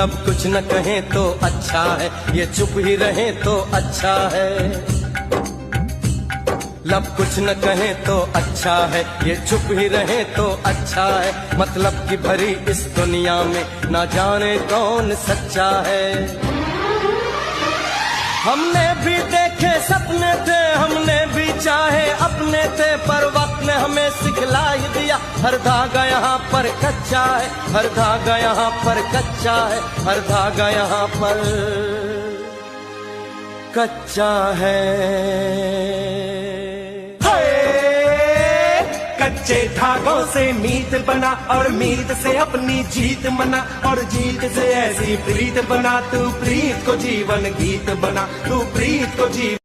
लब कुछ न कहें तो अच्छा है, ये चुप ही रहे तो अच्छा है। लब कुछ न कहें तो अच्छा है, ये चुप ही रहे तो अच्छा है। मतलब की भरी इस दुनिया में ना जाने कौन सच्चा है। हमने भी देखे सपने थे, हमने भी चाहे अपने थे, पर वक्त ने हमें सिखला ही दिया हर धागा यहाँ पर कच्चा है, हर धागा यहाँ पर कच्चा है, हर धागा यहाँ पर कच्चा है। कच्चे धागों से मीत बना और मीत से अपनी जीत बना, और जीत से ऐसी प्रीत बना, तू प्रीत को जीवन गीत बना, तू प्रीत को जीवन